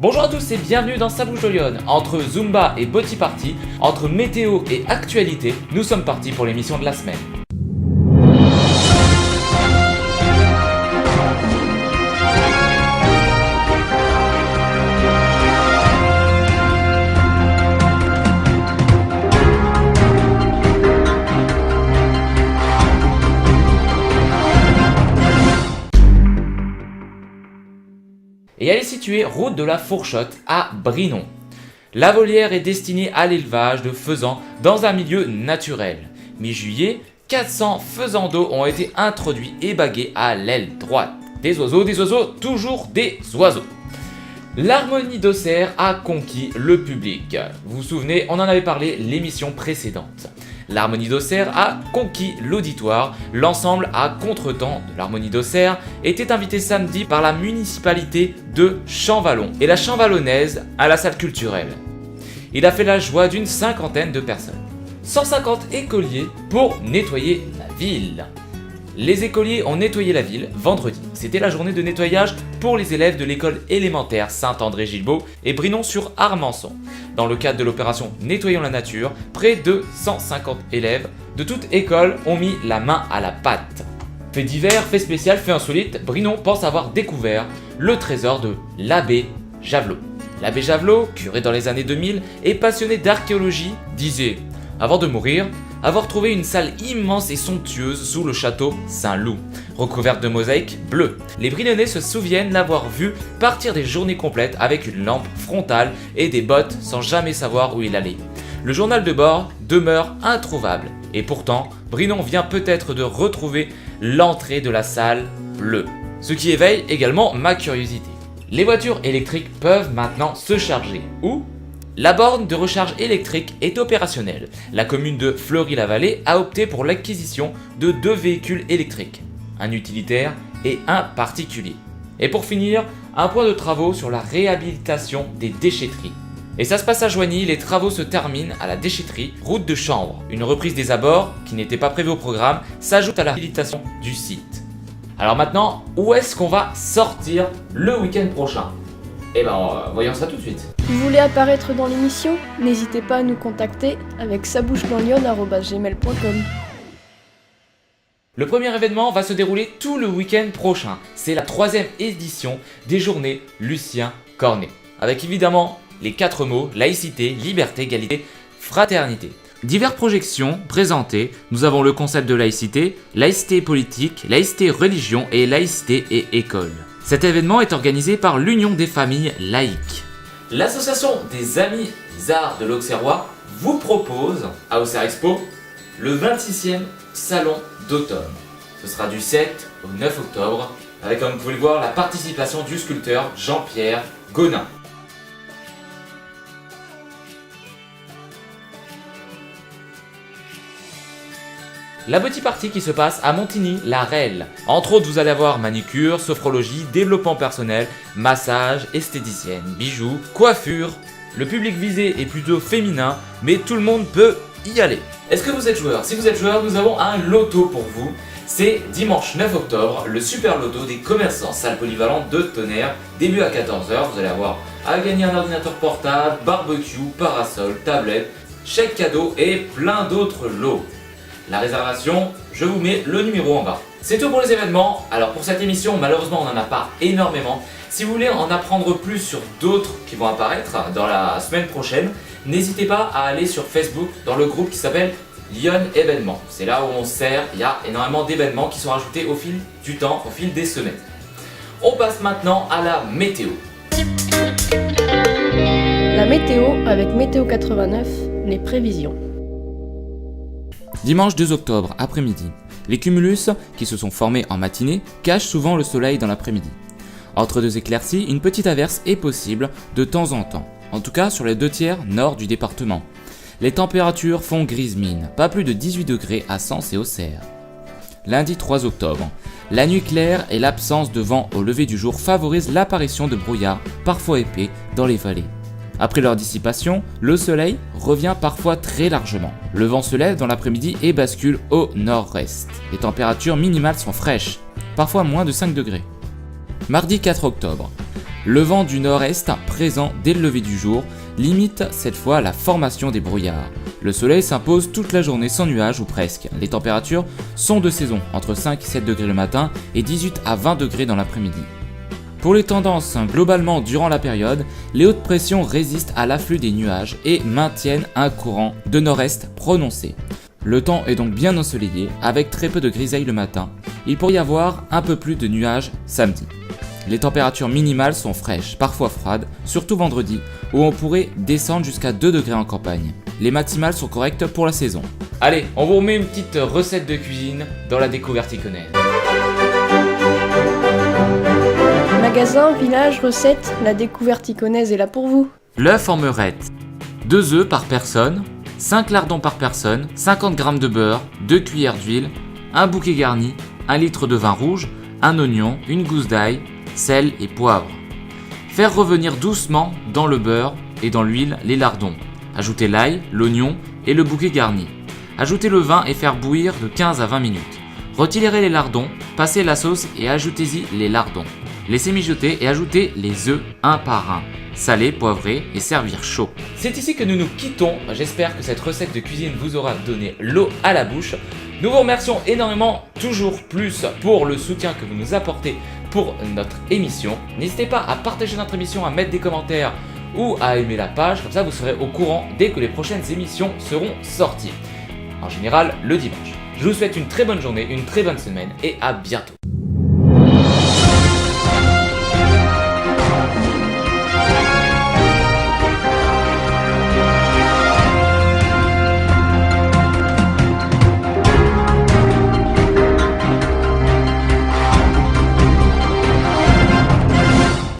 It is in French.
Bonjour à tous et bienvenue dans Ça bouge de Lyon. Entre Zumba et Body Party, entre météo et actualité, nous sommes partis pour l'émission de la semaine. Et elle est située route de la Fourchotte à Brinon. La volière est destinée à l'élevage de faisans dans un milieu naturel. Mi-juillet, 400 faisans d'eau ont été introduits et bagués à l'aile droite. Des oiseaux, toujours des oiseaux. L'harmonie d'Auxerre a conquis le public. Vous vous souvenez, on en avait parlé l'émission précédente. L'harmonie d'Auxerre a conquis l'auditoire. L'ensemble à contretemps de l'harmonie d'Auxerre était invité samedi par la municipalité de Champvallon et la Champvallonnaise à la salle culturelle. Il a fait la joie d'une cinquantaine de personnes. 150 écoliers pour nettoyer la ville. Les écoliers ont nettoyé la ville vendredi. C'était la journée de nettoyage pour les élèves de l'école élémentaire Saint-André-Gilbeau et Brinon-sur-Armançon. Dans le cadre de l'opération Nettoyons la nature, près de 150 élèves de toute école ont mis la main à la pâte. Fait divers, fait spécial, fait insolite, Brinon pense avoir découvert le trésor de l'abbé Javelot. L'abbé Javelot, curé dans les années 2000 et passionné d'archéologie, disait, avant de mourir, avoir trouvé une salle immense et somptueuse sous le château Saint-Loup, recouverte de mosaïques bleues. Les Brinonnais se souviennent l'avoir vu partir des journées complètes avec une lampe frontale et des bottes sans jamais savoir où il allait. Le journal de bord demeure introuvable et pourtant, Brinon vient peut-être de retrouver l'entrée de la salle bleue. Ce qui éveille également ma curiosité. Les voitures électriques peuvent maintenant se charger. Où ? La borne de recharge électrique est opérationnelle. La commune de Fleury-la-Vallée a opté pour l'acquisition de 2 véhicules électriques, un utilitaire et un particulier. Et pour finir, un point de travaux sur la réhabilitation des déchetteries. Et ça se passe à Joigny, les travaux se terminent à la déchetterie route de Chambre. Une reprise des abords, qui n'était pas prévue au programme, s'ajoute à la réhabilitation du site. Alors maintenant, où est-ce qu'on va sortir le week-end prochain ? Voyons ça tout de suite. Vous voulez apparaître dans l'émission ? N'hésitez pas à nous contacter avec sabouchedanslyon@gmail.com. Le premier événement va se dérouler tout le week-end prochain. C'est la 3e édition des journées Lucien Cornet. Avec évidemment les 4 mots laïcité, liberté, égalité, fraternité. Diverses projections présentées. Nous avons le concept de laïcité politique, laïcité religion et laïcité et école. Cet événement est organisé par l'Union des familles laïques. L'association des Amis des Arts de l'Auxerrois vous propose à Auxerre Expo le 26e salon d'automne. Ce sera du 7 au 9 octobre avec, comme vous pouvez le voir, la participation du sculpteur Jean-Pierre Gonin. La Body Party qui se passe à Montigny-la-Relle. Entre autres, vous allez avoir manicure, sophrologie, développement personnel, massage, esthéticienne, bijoux, coiffure. Le public visé est plutôt féminin, mais tout le monde peut y aller. Est-ce que vous êtes joueur ? Si vous êtes joueur, nous avons un loto pour vous. C'est dimanche 9 octobre, le super loto des commerçants, salle polyvalente de Tonnerre, début à 14h. Vous allez avoir à gagner un ordinateur portable, barbecue, parasol, tablette, chèque cadeau et plein d'autres lots. La réservation, je vous mets le numéro en bas. C'est tout pour les événements. Alors pour cette émission, malheureusement on n'en a pas énormément. Si vous voulez en apprendre plus sur d'autres qui vont apparaître dans la semaine prochaine, n'hésitez pas à aller sur Facebook dans le groupe qui s'appelle Lyon Événements. C'est là où on sert, il y a énormément d'événements qui sont rajoutés au fil du temps, au fil des semaines. On passe maintenant à la météo. La météo avec Météo 89, les prévisions. Dimanche 2 octobre, après-midi. Les cumulus, qui se sont formés en matinée, cachent souvent le soleil dans l'après-midi. Entre 2 éclaircies, une petite averse est possible de temps en temps, en tout cas sur les 2 tiers nord du département. Les températures font grise mine, pas plus de 18 degrés à Sens et Auxerre. Lundi 3 octobre. La nuit claire et l'absence de vent au lever du jour favorisent l'apparition de brouillards, parfois épais, dans les vallées. Après leur dissipation, le soleil revient parfois très largement. Le vent se lève dans l'après-midi et bascule au nord-est. Les températures minimales sont fraîches, parfois moins de 5 degrés. Mardi 4 octobre. Le vent du nord-est, présent dès le lever du jour, limite cette fois la formation des brouillards. Le soleil s'impose toute la journée sans nuages ou presque. Les températures sont de saison, entre 5 et 7 degrés le matin et 18 à 20 degrés dans l'après-midi. Pour les tendances, globalement durant la période, les hautes pressions résistent à l'afflux des nuages et maintiennent un courant de nord-est prononcé. Le temps est donc bien ensoleillé, avec très peu de grisaille le matin. Il pourrait y avoir un peu plus de nuages samedi. Les températures minimales sont fraîches, parfois froides, surtout vendredi, où on pourrait descendre jusqu'à 2 degrés en campagne. Les maximales sont correctes pour la saison. Allez, on vous remet une petite recette de cuisine dans la découverte iconaise. Magasin, village, recette, la découverte iconaise est là pour vous. L'œuf en meurette. 2 œufs par personne, 5 lardons par personne, 50 g de beurre, 2 cuillères d'huile, un bouquet garni, 1 litre de vin rouge, un oignon, une gousse d'ail, sel et poivre. Faire revenir doucement dans le beurre et dans l'huile les lardons. Ajouter l'ail, l'oignon et le bouquet garni. Ajouter le vin et faire bouillir de 15 à 20 minutes. Retirer les lardons, passer la sauce et ajoutez-y les lardons. Laissez mijoter et ajoutez les œufs un par un. Saler, poivrer et servir chaud. C'est ici que nous nous quittons. J'espère que cette recette de cuisine vous aura donné l'eau à la bouche. Nous vous remercions énormément, toujours plus, pour le soutien que vous nous apportez pour notre émission. N'hésitez pas à partager notre émission, à mettre des commentaires ou à aimer la page, comme ça vous serez au courant dès que les prochaines émissions seront sorties. En général, le dimanche. Je vous souhaite une très bonne journée, une très bonne semaine et à bientôt.